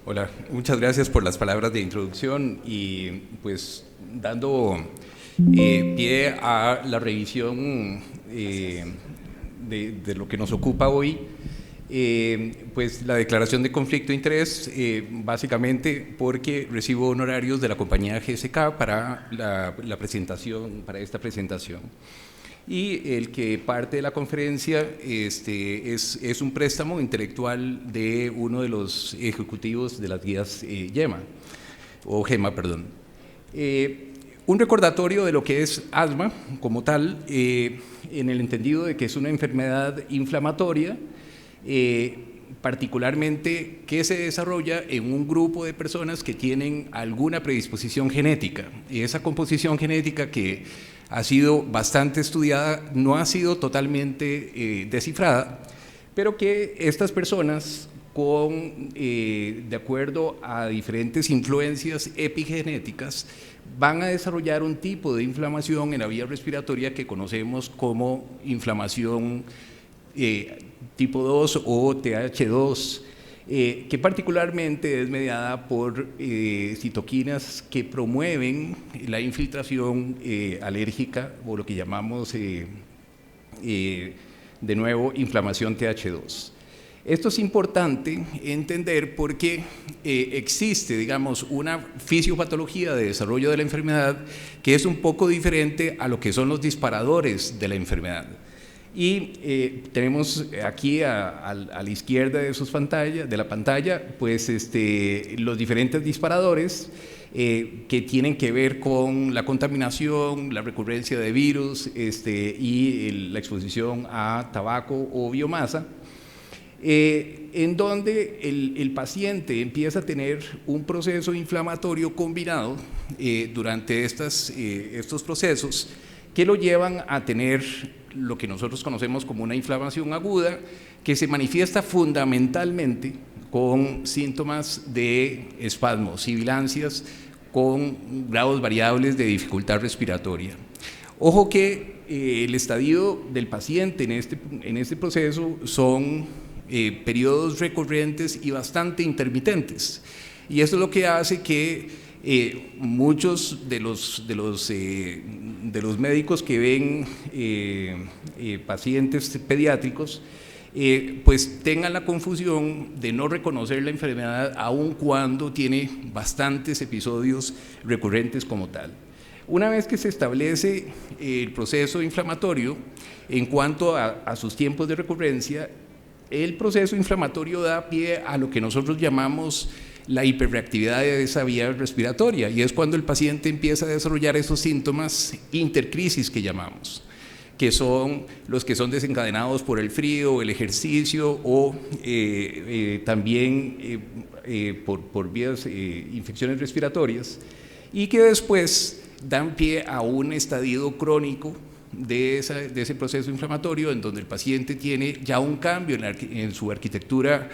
Hola, muchas gracias por las palabras de introducción y pues dando pie a la revisión de lo que nos ocupa hoy, pues la declaración de conflicto de interés, básicamente porque recibo honorarios de la compañía GSK para la presentación, para esta presentación. Y el que parte de la conferencia es un préstamo intelectual de uno de los ejecutivos de las guías GEMA, perdón. Un recordatorio de lo que es asma como tal, en el entendido de que es una enfermedad inflamatoria, particularmente que se desarrolla en un grupo de personas que tienen alguna predisposición genética. Y esa composición genética que ha sido bastante estudiada, no ha sido totalmente descifrada, pero que estas personas, de acuerdo a diferentes influencias epigenéticas, van a desarrollar un tipo de inflamación en la vía respiratoria que conocemos como inflamación tipo 2 o TH2, que particularmente es mediada por citoquinas que promueven la infiltración alérgica o lo que llamamos de nuevo inflamación TH2. Esto es importante entender porque existe, digamos, una fisiopatología de desarrollo de la enfermedad que es un poco diferente a lo que son los disparadores de la enfermedad. Y tenemos aquí a la izquierda de la pantalla, pues los diferentes disparadores que tienen que ver con la contaminación, la recurrencia de virus y la exposición a tabaco o biomasa, en donde el paciente empieza a tener un proceso inflamatorio combinado durante estos procesos que lo llevan a tener lo que nosotros conocemos como una inflamación aguda, que se manifiesta fundamentalmente con síntomas de espasmos, sibilancias con grados variables de dificultad respiratoria. Ojo que el estadio del paciente en este proceso son periodos recurrentes y bastante intermitentes, y eso es lo que hace que muchos de los médicos que ven pacientes pediátricos pues tengan la confusión de no reconocer la enfermedad aun cuando tiene bastantes episodios recurrentes como tal. Una vez que se establece el proceso inflamatorio en cuanto a sus tiempos de recurrencia, el proceso inflamatorio da pie a lo que nosotros llamamos la hiperreactividad de esa vía respiratoria, y es cuando el paciente empieza a desarrollar esos síntomas intercrisis que llamamos, que son los que son desencadenados por el frío, el ejercicio o también por vías infecciones respiratorias, y que después dan pie a un estadio crónico de ese proceso inflamatorio, en donde el paciente tiene ya un cambio en su arquitectura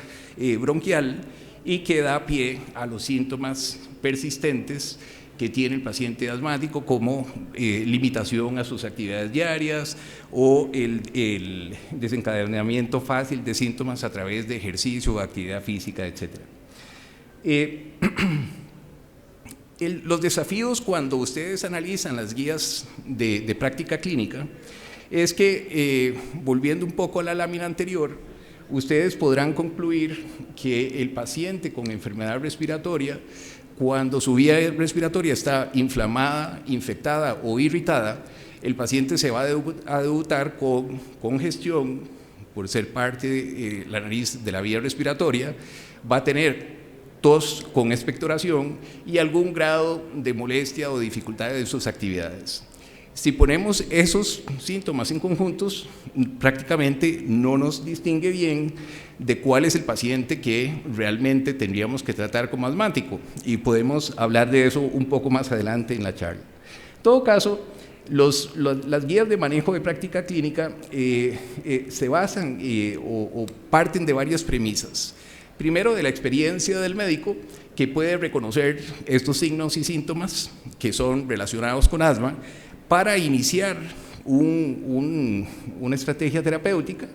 bronquial, y que da pie a los síntomas persistentes que tiene el paciente asmático, como limitación a sus actividades diarias o el desencadenamiento fácil de síntomas a través de ejercicio, actividad física, etc. Los desafíos cuando ustedes analizan las guías de práctica clínica es que, volviendo un poco a la lámina anterior, ustedes podrán concluir que el paciente con enfermedad respiratoria, cuando su vía respiratoria está inflamada, infectada o irritada, el paciente se va a debutar con congestión por ser parte de la nariz de la vía respiratoria, va a tener tos con expectoración y algún grado de molestia o dificultad en sus actividades. Si ponemos esos síntomas en conjuntos, prácticamente no nos distingue bien de cuál es el paciente que realmente tendríamos que tratar como asmático, y podemos hablar de eso un poco más adelante en la charla. En todo caso, las guías de manejo de práctica clínica se basan o parten de varias premisas. Primero, de la experiencia del médico, que puede reconocer estos signos y síntomas que son relacionados con asma, para iniciar una estrategia terapéutica.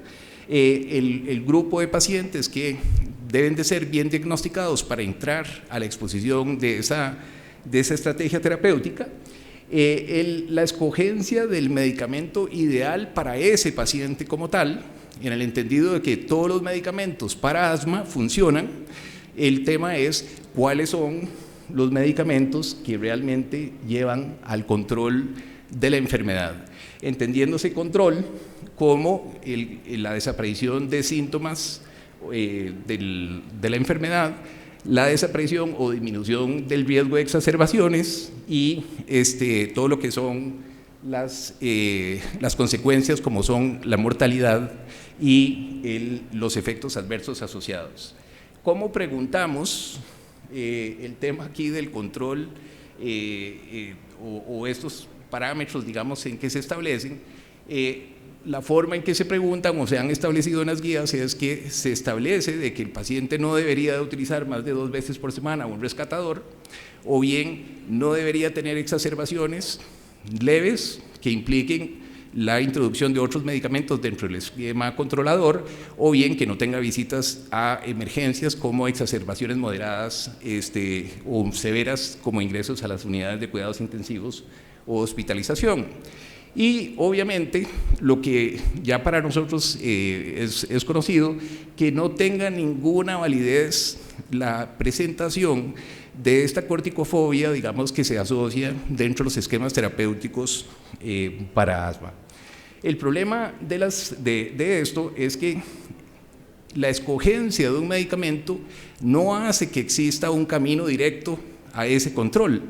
El grupo de pacientes que deben de ser bien diagnosticados para entrar a la exposición de esa estrategia terapéutica. La escogencia del medicamento ideal para ese paciente como tal, en el entendido de que todos los medicamentos para asma funcionan, el tema es cuáles son los medicamentos que realmente llevan al control de la enfermedad, entendiéndose control como la desaparición de síntomas de la enfermedad, la desaparición o disminución del riesgo de exacerbaciones y todo lo que son las consecuencias, como son la mortalidad y los efectos adversos asociados. ¿Cómo preguntamos el tema aquí del control o estos parámetros, digamos, en que se establecen? La forma en que se preguntan o se han establecido en las guías es que se establece de que el paciente no debería de utilizar más de 2 veces por semana un rescatador, o bien no debería tener exacerbaciones leves que impliquen la introducción de otros medicamentos dentro del esquema controlador, o bien que no tenga visitas a emergencias como exacerbaciones moderadas o severas como ingresos a las unidades de cuidados intensivos o hospitalización. Y obviamente lo que ya para nosotros es conocido, que no tenga ninguna validez la presentación de esta corticofobia, digamos, que se asocia dentro de los esquemas terapéuticos para asma. El problema de esto es que la escogencia de un medicamento no hace que exista un camino directo a ese control.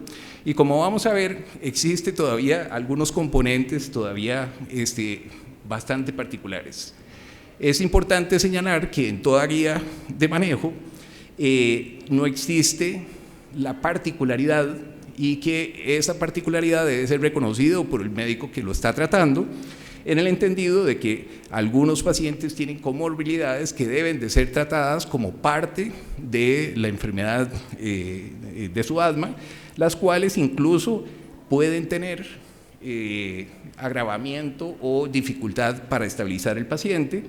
Y como vamos a ver, existe todavía algunos componentes todavía bastante particulares. Es importante señalar que en toda guía de manejo no existe la particularidad, y que esa particularidad debe ser reconocida por el médico que lo está tratando, en el entendido de que algunos pacientes tienen comorbilidades que deben de ser tratadas como parte de la enfermedad de su asma, las cuales incluso pueden tener agravamiento o dificultad para estabilizar el paciente.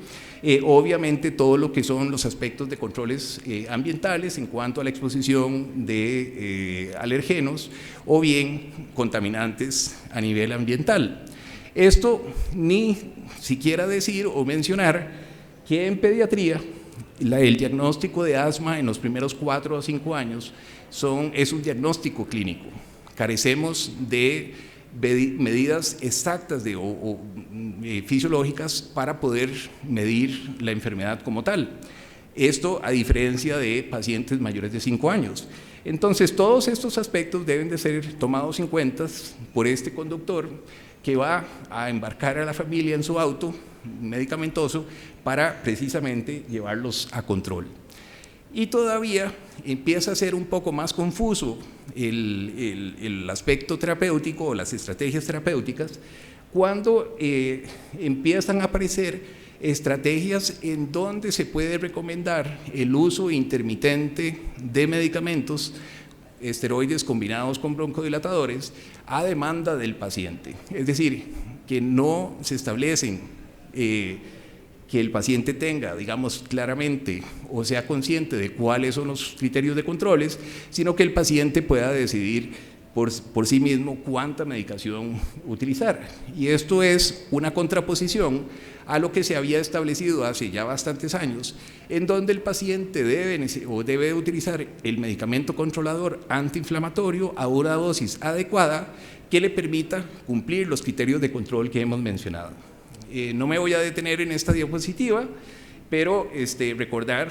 Obviamente todo lo que son los aspectos de controles ambientales en cuanto a la exposición de alergenos o bien contaminantes a nivel ambiental. Esto ni siquiera decir o mencionar que en pediatría el diagnóstico de asma en los primeros 4 o 5 años es un diagnóstico clínico. Carecemos de medidas exactas fisiológicas para poder medir la enfermedad como tal. Esto a diferencia de pacientes mayores de 5 años. Entonces, todos estos aspectos deben de ser tomados en cuenta por este conductor que va a embarcar a la familia en su auto medicamentoso para precisamente llevarlos a control. Y todavía empieza a ser un poco más confuso el aspecto terapéutico o las estrategias terapéuticas cuando empiezan a aparecer estrategias en donde se puede recomendar el uso intermitente de medicamentos, esteroides combinados con broncodilatadores, a demanda del paciente. Es decir, que no se establecen que el paciente tenga, digamos, claramente o sea consciente de cuáles son los criterios de controles, sino que el paciente pueda decidir por sí mismo cuánta medicación utilizar. Y esto es una contraposición a lo que se había establecido hace ya bastantes años, en donde el paciente debe utilizar el medicamento controlador antiinflamatorio a una dosis adecuada que le permita cumplir los criterios de control que hemos mencionado. No me voy a detener en esta diapositiva, pero recordar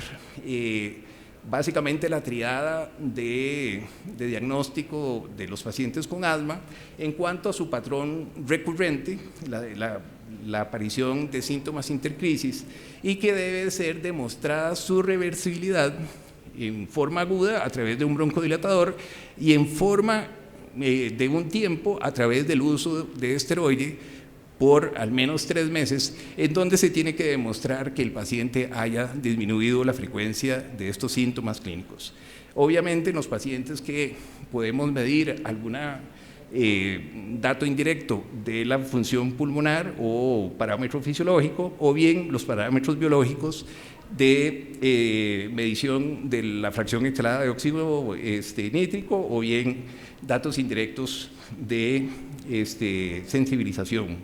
básicamente la triada de diagnóstico de los pacientes con asma en cuanto a su patrón recurrente, la aparición de síntomas intercrisis, y que debe ser demostrada su reversibilidad en forma aguda a través de un broncodilatador y en forma de un tiempo a través del uso de esteroide por al menos 3 meses, en donde se tiene que demostrar que el paciente haya disminuido la frecuencia de estos síntomas clínicos. Obviamente, en los pacientes que podemos medir algún dato indirecto de la función pulmonar o parámetro fisiológico, o bien los parámetros biológicos de medición de la fracción instalada de óxido nítrico, o bien datos indirectos de sensibilización.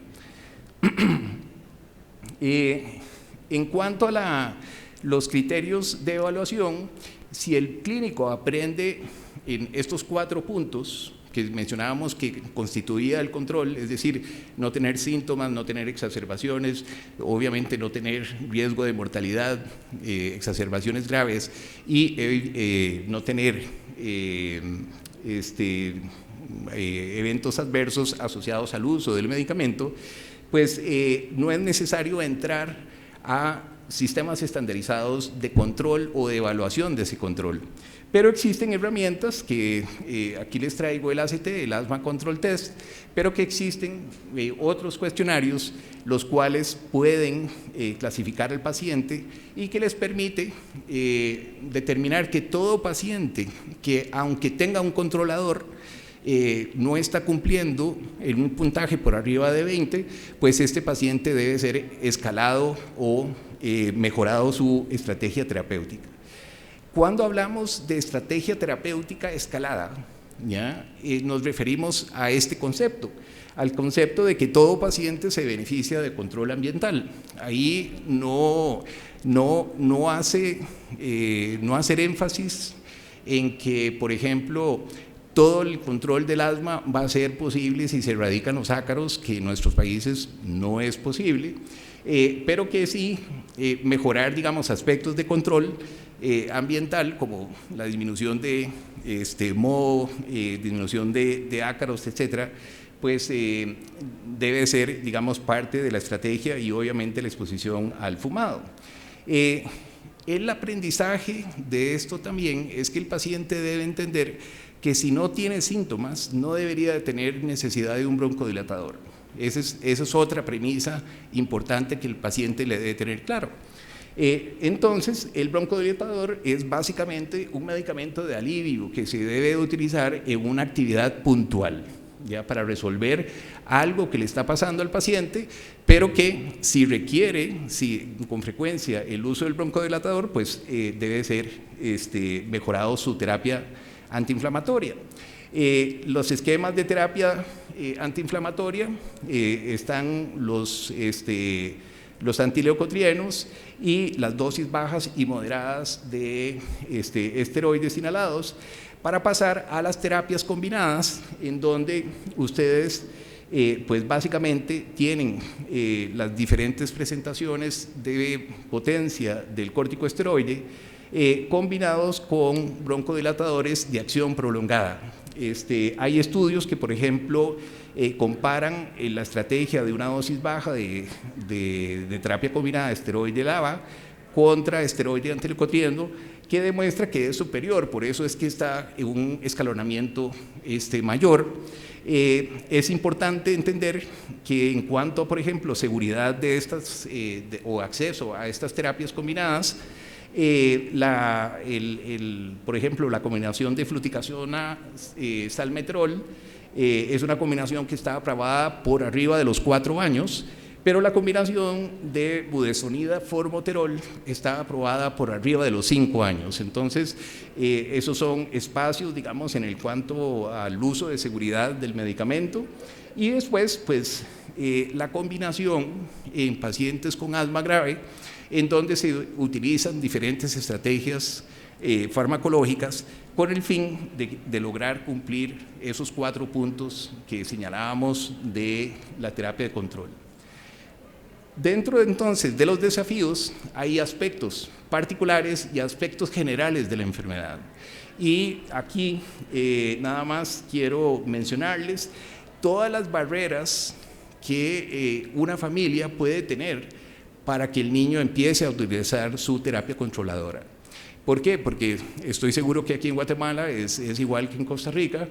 En cuanto a los criterios de evaluación, si el clínico aprende en estos 4 puntos que mencionábamos que constituía el control, es decir, no tener síntomas, no tener exacerbaciones, obviamente no tener riesgo de mortalidad, exacerbaciones graves, y no tener eventos adversos asociados al uso del medicamento, pues no es necesario entrar a sistemas estandarizados de control o de evaluación de ese control. Pero existen herramientas que aquí les traigo el ACT, el Asthma Control Test, pero que existen otros cuestionarios los cuales pueden clasificar al paciente y que les permite determinar que todo paciente que, aunque tenga un controlador, no está cumpliendo en un puntaje por arriba de 20, pues este paciente debe ser escalado o mejorado su estrategia terapéutica. Cuando hablamos de estrategia terapéutica escalada, nos referimos a este concepto, al concepto de que todo paciente se beneficia de control ambiental. Ahí no hacer énfasis en que, por ejemplo, todo el control del asma va a ser posible si se erradican los ácaros, que en nuestros países no es posible, pero que sí mejorar, digamos, aspectos de control ambiental, como la disminución de moho, disminución de ácaros, etcétera, pues debe ser, digamos, parte de la estrategia y obviamente la exposición al fumado. El aprendizaje de esto también es que el paciente debe entender que si no tiene síntomas, no debería de tener necesidad de un broncodilatador. Esa es otra premisa importante que el paciente le debe tener claro. Entonces, el broncodilatador es básicamente un medicamento de alivio que se debe utilizar en una actividad puntual, ya para resolver algo que le está pasando al paciente, pero que si requiere con frecuencia el uso del broncodilatador, pues debe ser mejorado su terapia antiinflamatoria. Los esquemas de terapia antiinflamatoria están los antileucotrienos y las dosis bajas y moderadas de esteroides inhalados, para pasar a las terapias combinadas, en donde ustedes pues básicamente tienen las diferentes presentaciones de potencia del corticosteroide combinados con broncodilatadores de acción prolongada. Hay estudios que, por ejemplo, comparan la estrategia de una dosis baja de terapia combinada de esteroide LABA contra esteroide antileucotrieno, que demuestra que es superior, por eso es que está en un escalonamiento mayor. Es importante entender que en cuanto, por ejemplo, seguridad de estas o acceso a estas terapias combinadas, por ejemplo, la combinación de fluticasona salmeterol es una combinación que está aprobada por arriba de los 4 años, pero la combinación de budesonida formoterol está aprobada por arriba de los 5 años. Entonces, esos son espacios, digamos, en el cuanto al uso de seguridad del medicamento. Y después, pues, la combinación en pacientes con asma grave, en donde se utilizan diferentes estrategias farmacológicas con el fin de lograr cumplir esos 4 puntos que señalábamos de la terapia de control. Dentro entonces de los desafíos hay aspectos particulares y aspectos generales de la enfermedad. Y aquí nada más quiero mencionarles todas las barreras que una familia puede tener para que el niño empiece a utilizar su terapia controladora. ¿Por qué? Porque estoy seguro que aquí en Guatemala es igual que en Costa Rica.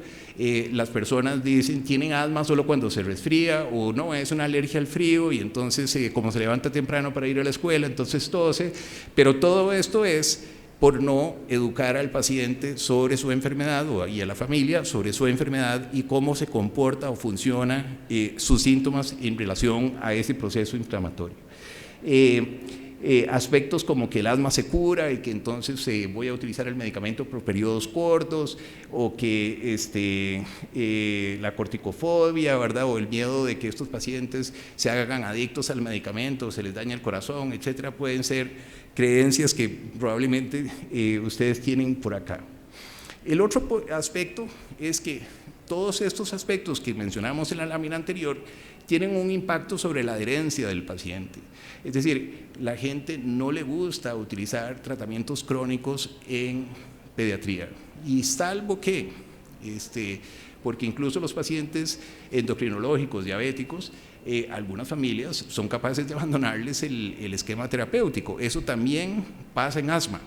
Las personas dicen tienen asma solo cuando se resfría, o no, es una alergia al frío, y entonces como se levanta temprano para ir a la escuela, entonces tose. Pero todo esto es por no educar al paciente sobre su enfermedad y a la familia sobre su enfermedad y cómo se comporta o funciona sus síntomas en relación a ese proceso inflamatorio. aspectos como que el asma se cura y que entonces voy a utilizar el medicamento por periodos cortos, o que la corticofobia, ¿verdad? O el miedo de que estos pacientes se hagan adictos al medicamento, se les daña el corazón, etcétera, pueden ser creencias que probablemente ustedes tienen por acá. El otro aspecto es que todos estos aspectos que mencionamos en la lámina anterior tienen un impacto sobre la adherencia del paciente. Es decir, la gente no le gusta utilizar tratamientos crónicos en pediatría, y salvo que, porque incluso los pacientes endocrinológicos, diabéticos, algunas familias son capaces de abandonarles el esquema terapéutico. Eso también pasa en asma.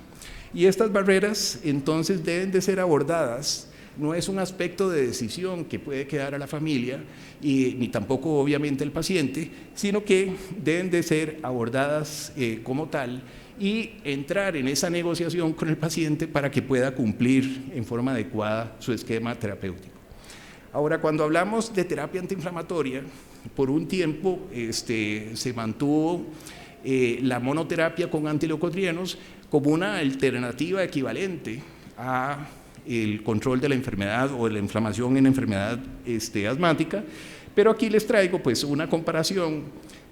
Y estas barreras entonces deben de ser abordadas. No es un aspecto de decisión que puede quedar a la familia, ni tampoco obviamente el paciente, sino que deben de ser abordadas como tal y entrar en esa negociación con el paciente para que pueda cumplir en forma adecuada su esquema terapéutico. Ahora, cuando hablamos de terapia antiinflamatoria, por un tiempo se mantuvo la monoterapia con antileucotrienos como una alternativa equivalente a el control de la enfermedad o de la inflamación en la enfermedad asmática, pero aquí les traigo pues una comparación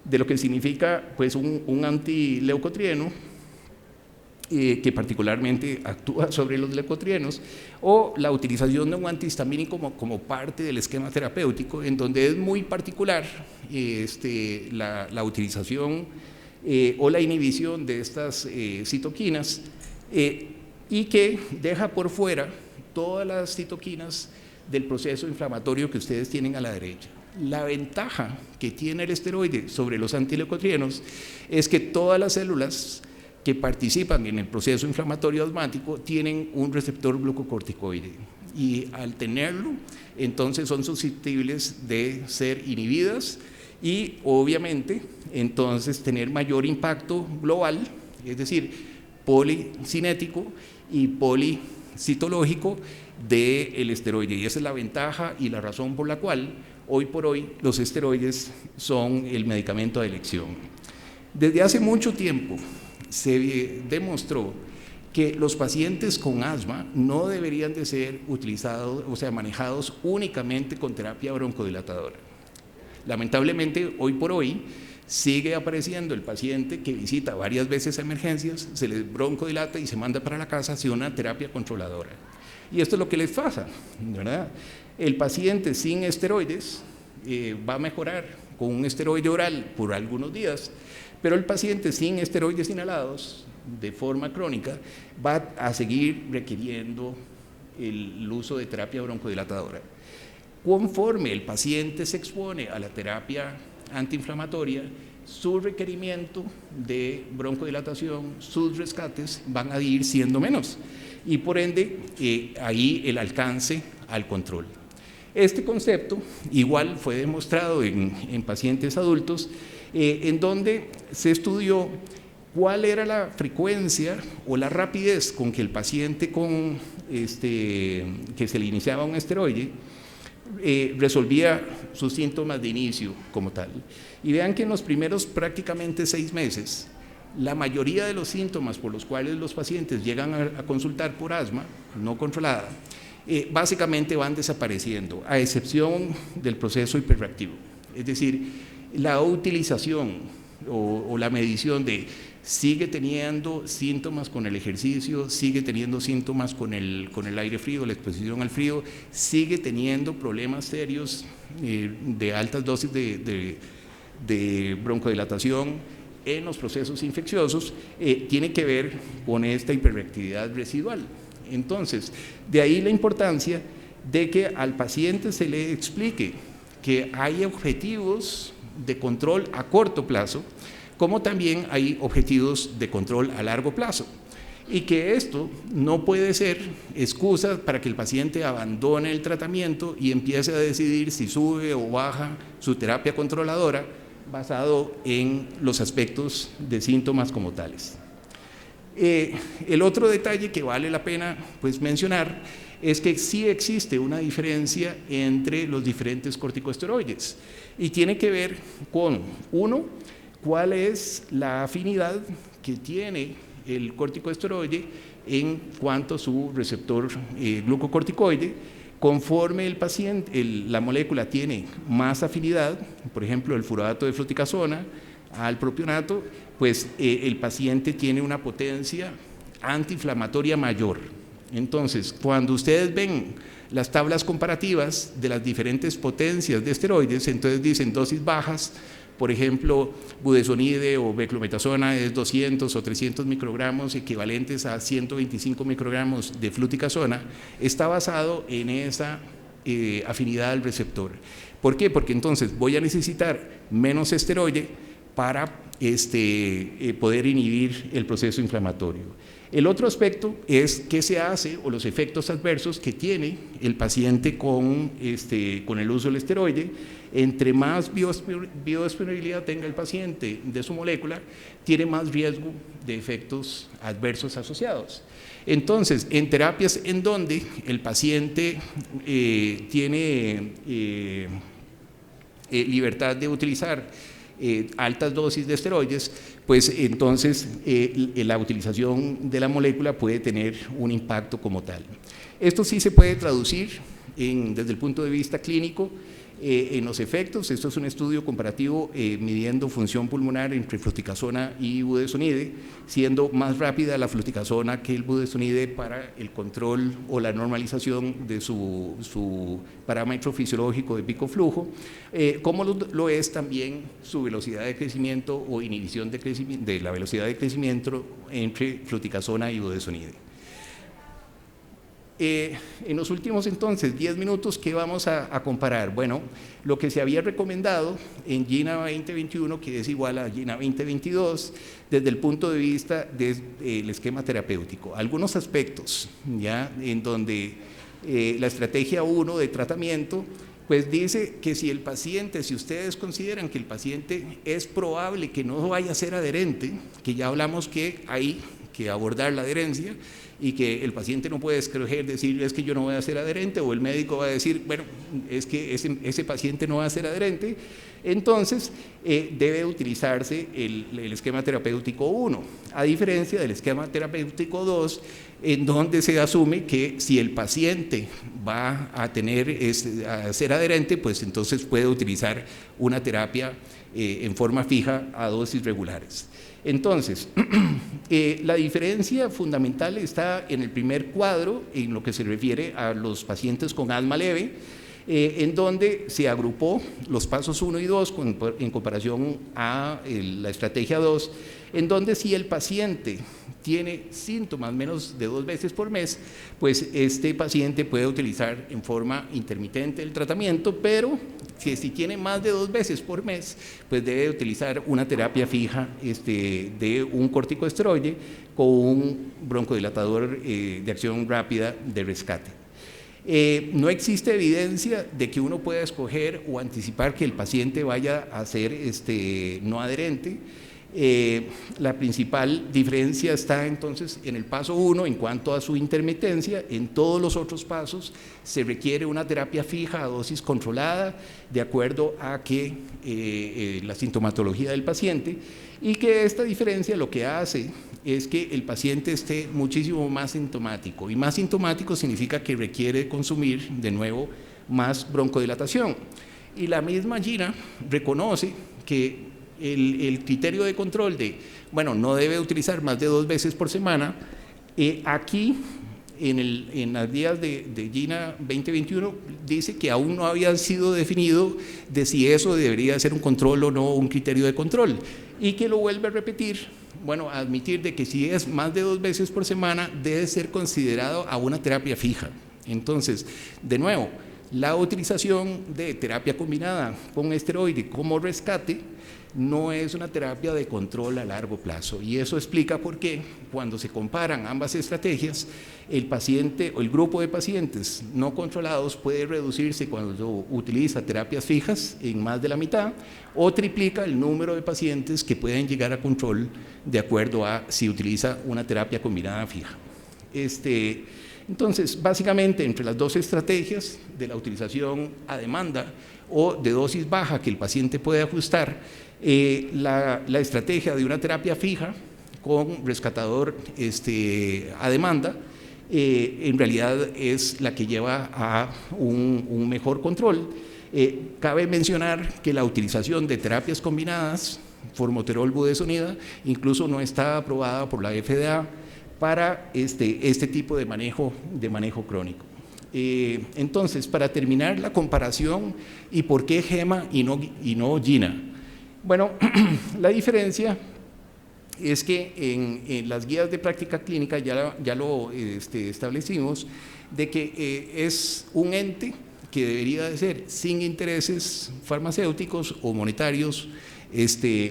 de lo que significa pues un antileucotrieno que particularmente actúa sobre los leucotrienos, o la utilización de un antihistamínico como parte del esquema terapéutico, en donde es muy particular la utilización o la inhibición de estas citoquinas, y que deja por fuera todas las citoquinas del proceso inflamatorio que ustedes tienen a la derecha. La ventaja que tiene el esteroide sobre los antileucotrienos es que todas las células que participan en el proceso inflamatorio asmático tienen un receptor glucocorticoide, y al tenerlo, entonces son susceptibles de ser inhibidas y obviamente entonces tener mayor impacto global, es decir, policinético y policitológico del esteroide. Y esa es la ventaja y la razón por la cual hoy por hoy los esteroides son el medicamento de elección. Desde hace mucho tiempo se demostró que los pacientes con asma no deberían de ser utilizados, o sea, manejados únicamente con terapia broncodilatadora. Lamentablemente, hoy por hoy, sigue apareciendo el paciente que visita varias veces a emergencias, se les broncodilata y se manda para la casa hacia una terapia controladora. Y esto es lo que les pasa, ¿verdad? El paciente sin esteroides va a mejorar con un esteroide oral por algunos días, pero el paciente sin esteroides inhalados de forma crónica va a seguir requiriendo el uso de terapia broncodilatadora. Conforme el paciente se expone a la terapia antiinflamatoria, su requerimiento de broncodilatación, sus rescates van a ir siendo menos, y por ende ahí el alcance al control. Este concepto igual fue demostrado en pacientes adultos, en donde se estudió cuál era la frecuencia o la rapidez con que el paciente que se le iniciaba un esteroide resolvía sus síntomas de inicio como tal. Y vean que en los primeros prácticamente 6 meses, la mayoría de los síntomas por los cuales los pacientes llegan a consultar por asma no controlada, básicamente van desapareciendo, a excepción del proceso hiperreactivo. Es decir, la utilización o la medición de sigue teniendo síntomas con el ejercicio, sigue teniendo síntomas con el aire frío, la exposición al frío, sigue teniendo problemas serios de altas dosis de broncodilatación en los procesos infecciosos, tiene que ver con esta hiperreactividad residual. Entonces, de ahí la importancia de que al paciente se le explique que hay objetivos de control a corto plazo, como también hay objetivos de control a largo plazo, y que esto no puede ser excusa para que el paciente abandone el tratamiento y empiece a decidir si sube o baja su terapia controladora basado en los aspectos de síntomas como tales. El otro detalle que vale la pena pues mencionar es que sí existe una diferencia entre los diferentes corticosteroides, y tiene que ver con, uno, cuál es la afinidad que tiene el corticosteroide en cuanto a su receptor glucocorticoide. Conforme el paciente, la molécula tiene más afinidad, por ejemplo, el furato de fluticasona al propionato, pues el paciente tiene una potencia antiinflamatoria mayor. Entonces, cuando ustedes ven las tablas comparativas de las diferentes potencias de esteroides, entonces dicen dosis bajas, por ejemplo, budesonide o beclometasona es 200 o 300 microgramos equivalentes a 125 microgramos de fluticasona, está basado en esa afinidad al receptor. ¿Por qué? Porque entonces voy a necesitar menos esteroide para poder inhibir el proceso inflamatorio. El otro aspecto es qué se hace o los efectos adversos que tiene el paciente con el uso del esteroide. Entre más biodisponibilidad tenga el paciente de su molécula, tiene más riesgo de efectos adversos asociados. Entonces, en terapias en donde el paciente tiene libertad de utilizar altas dosis de esteroides, pues entonces la utilización de la molécula puede tener un impacto como tal. Esto sí se puede traducir desde el punto de vista clínico en los efectos. Esto es un estudio comparativo midiendo función pulmonar entre fluticasona y budesonide, siendo más rápida la fluticasona que el budesonide para el control o la normalización de su parámetro fisiológico de pico flujo, como lo es también su velocidad de crecimiento o inhibición de la velocidad de crecimiento entre fluticasona y budesonide. En los últimos entonces 10 minutos, ¿qué vamos a comparar? Bueno, lo que se había recomendado en GINA 2021, que es igual a GINA 2022, desde el punto de vista del esquema terapéutico. Algunos aspectos, ya en donde la estrategia 1 de tratamiento, pues dice que si ustedes consideran que el paciente es probable que no vaya a ser adherente, que ya hablamos que hay que abordar la adherencia, y que el paciente no puede escoger decir es que yo no voy a ser adherente, o el médico va a decir, bueno, es que ese paciente no va a ser adherente, entonces debe utilizarse el esquema terapéutico 1, a diferencia del esquema terapéutico 2, en donde se asume que si el paciente va a ser adherente, pues entonces puede utilizar una terapia en forma fija a dosis regulares. Entonces, la diferencia fundamental está en el primer cuadro, en lo que se refiere a los pacientes con asma leve, en donde se agrupó los pasos 1 y 2 en comparación a la estrategia 2, en donde si el paciente tiene síntomas menos de 2 veces por mes, pues este paciente puede utilizar en forma intermitente el tratamiento, pero que si tiene más de 2 veces por mes, pues debe utilizar una terapia fija de un corticosteroide con un broncodilatador de acción rápida de rescate. No existe evidencia de que uno pueda escoger o anticipar que el paciente vaya a ser no adherente. La principal diferencia está entonces en el paso 1 en cuanto a su intermitencia. En todos los otros pasos se requiere una terapia fija a dosis controlada de acuerdo a la sintomatología del paciente, y que esta diferencia lo que hace es que el paciente esté muchísimo más sintomático, y más sintomático significa que requiere consumir de nuevo más broncodilatación. Y la misma GINA reconoce que el criterio de control no debe utilizar más de 2 veces por semana, aquí en las guías de GINA 2021 dice que aún no había sido definido de si eso debería ser un control o no, un criterio de control, y que lo vuelve a repetir, a admitir de que si es más de 2 veces por semana debe ser considerado a una terapia fija. Entonces, de nuevo, la utilización de terapia combinada con esteroide como rescate no es una terapia de control a largo plazo, y eso explica por qué cuando se comparan ambas estrategias, el paciente o el grupo de pacientes no controlados puede reducirse cuando utiliza terapias fijas en más de la mitad, o triplica el número de pacientes que pueden llegar a control de acuerdo a si utiliza una terapia combinada fija. Entonces, básicamente, entre las dos estrategias de la utilización a demanda o de dosis baja que el paciente puede ajustar, la estrategia de una terapia fija con rescatador a demanda, en realidad es la que lleva a un mejor control. Cabe mencionar que la utilización de terapias combinadas, formoterol, budesonida, incluso no está aprobada por la FDA para este tipo de manejo crónico. Entonces, para terminar la comparación, ¿y por qué GEMA y no GINA? Bueno, la diferencia es que en las guías de práctica clínica ya lo establecimos, de que es un ente que debería de ser sin intereses farmacéuticos o monetarios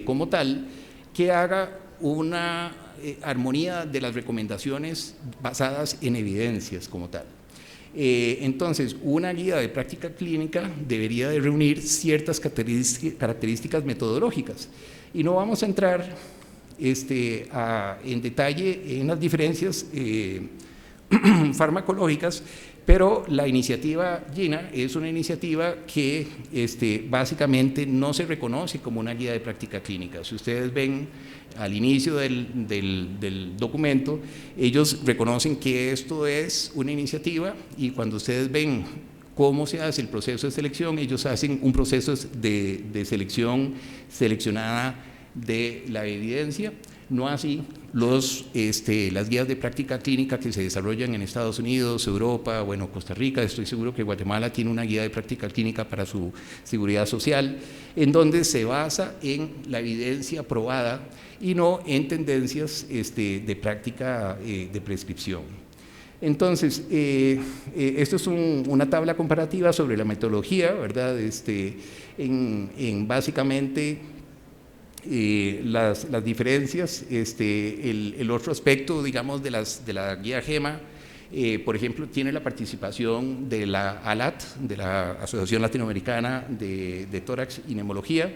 como tal, que haga una armonía de las recomendaciones basadas en evidencias como tal. Entonces, una guía de práctica clínica debería de reunir ciertas características metodológicas, y no vamos a entrar en detalle en las diferencias farmacológicas, pero la iniciativa GINA es una iniciativa que básicamente no se reconoce como una guía de práctica clínica. Si ustedes ven al inicio del documento, ellos reconocen que esto es una iniciativa, y cuando ustedes ven cómo se hace el proceso de selección, ellos hacen un proceso de selección seleccionada de la evidencia, no así las guías de práctica clínica que se desarrollan en Estados Unidos, Europa, bueno, Costa Rica. Estoy seguro que Guatemala tiene una guía de práctica clínica para su seguridad social, en donde se basa en la evidencia probada y no en tendencias de práctica de prescripción. Entonces, esto es una tabla comparativa sobre la metodología, ¿verdad? En básicamente las diferencias. El otro aspecto, digamos, de la guía GEMA, por ejemplo, tiene la participación de la ALAT, de la Asociación Latinoamericana de Tórax y Neumología.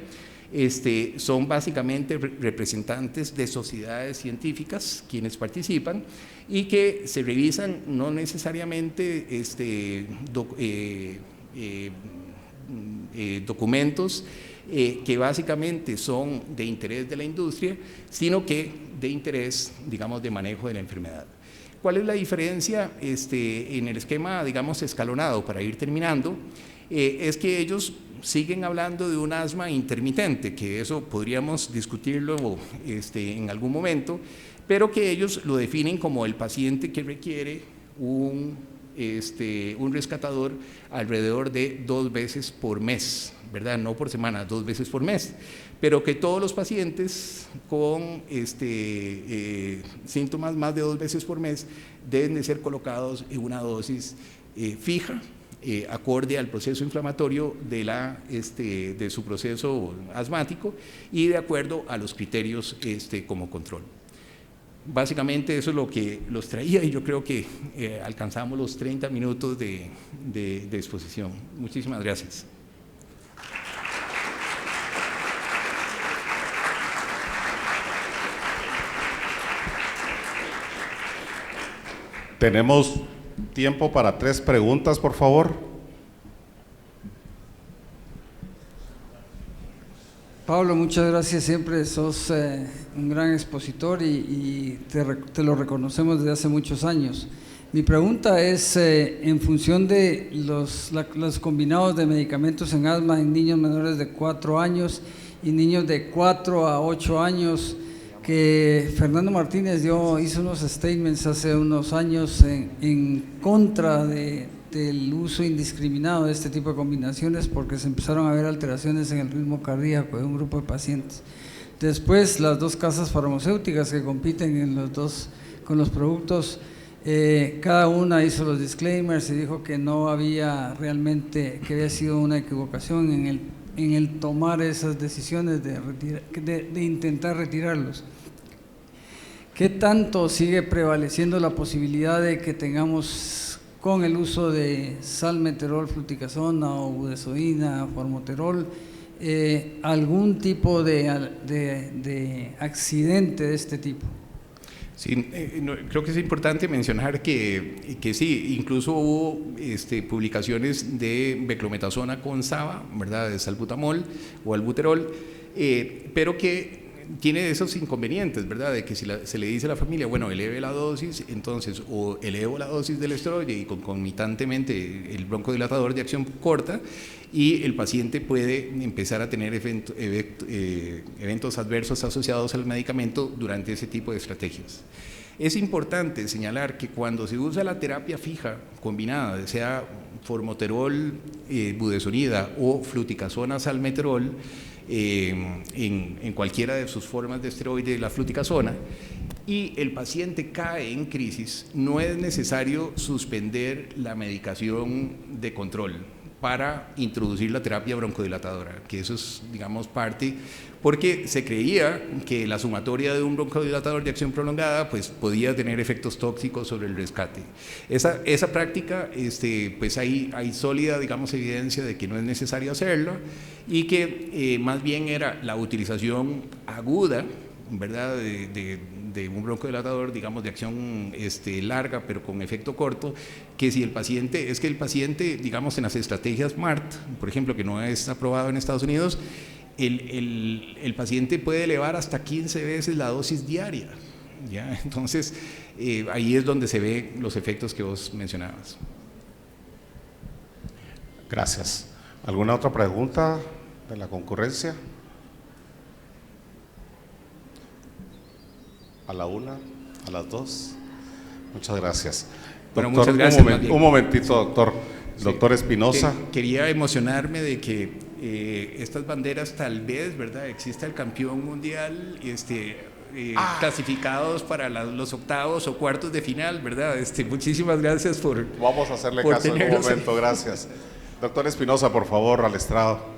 Son básicamente representantes de sociedades científicas quienes participan, y que se revisan no necesariamente documentos que básicamente son de interés de la industria, sino que de interés, digamos, de manejo de la enfermedad. ¿Cuál es la diferencia en el esquema, digamos, escalonado, para ir terminando? Es que ellos siguen hablando de un asma intermitente, que eso podríamos discutirlo en algún momento, pero que ellos lo definen como el paciente que requiere un rescatador alrededor de 2 veces por mes, ¿verdad? No por semana, 2 veces por mes, pero que todos los pacientes con síntomas más de 2 veces por mes deben de ser colocados en una dosis fija, acorde al proceso inflamatorio de su proceso asmático, y de acuerdo a los criterios como control. Básicamente eso es lo que los traía, y yo creo que alcanzamos los 30 minutos de exposición. Muchísimas gracias. Tenemos tiempo para 3 preguntas, por favor. Pablo, muchas gracias. Siempre sos un gran expositor y te lo reconocemos desde hace muchos años. Mi pregunta es, en función de los combinados de medicamentos en asma en niños menores de 4 años y niños de 4 a 8 años, que Fernando Martínez hizo unos statements hace unos años en contra del uso indiscriminado de este tipo de combinaciones, porque se empezaron a ver alteraciones en el ritmo cardíaco de un grupo de pacientes. Después, las 2 casas farmacéuticas que compiten con los productos, cada una hizo los disclaimers y dijo que no había realmente, que había sido una equivocación en el tomar esas decisiones de intentar retirarlos. ¿Qué tanto sigue prevaleciendo la posibilidad de que tengamos, con el uso de salmeterol, fluticasona o budesonida, formoterol, algún tipo de accidente de este tipo? Sí, creo que es importante mencionar que sí, incluso hubo publicaciones de beclometasona con SABA, ¿verdad?, de salbutamol o albuterol, pero que tiene esos inconvenientes, ¿verdad? De que si se le dice a la familia, bueno, eleve la dosis, entonces, o elevo la dosis del esteroide y concomitantemente el broncodilatador de acción corta, y el paciente puede empezar a tener eventos adversos asociados al medicamento durante ese tipo de estrategias. Es importante señalar que cuando se usa la terapia fija combinada, sea formoterol, budesonida o fluticasona salmeterol, en cualquiera de sus formas de esteroide, la fluticasona, y el paciente cae en crisis, no es necesario suspender la medicación de control para introducir la terapia broncodilatadora, que eso es, digamos, parte, porque se creía que la sumatoria de un broncodilatador de acción prolongada pues podía tener efectos tóxicos sobre el rescate. Esa práctica, pues hay sólida, digamos, evidencia de que no es necesario hacerlo, y que más bien era la utilización aguda, ¿verdad?, de un broncodilatador, digamos, de acción larga, pero con efecto corto, que si el paciente, digamos, en las estrategias MART, por ejemplo, que no es aprobado en Estados Unidos, el paciente puede elevar hasta 15 veces la dosis diaria, ¿ya? Entonces, ahí es donde se ven los efectos que vos mencionabas. Gracias. ¿Alguna otra pregunta de la concurrencia? A la una, a las dos. Muchas gracias. Bueno, Doctor, muchas gracias. Un momentito, doctor. Doctor Espinosa. Quería emocionarme de que estas banderas tal vez, ¿verdad? Exista el campeón mundial clasificados para los octavos o cuartos de final, ¿verdad? Muchísimas gracias por... Vamos a hacerle por caso en un momento, gracias. Doctor Espinosa, por favor, al estrado.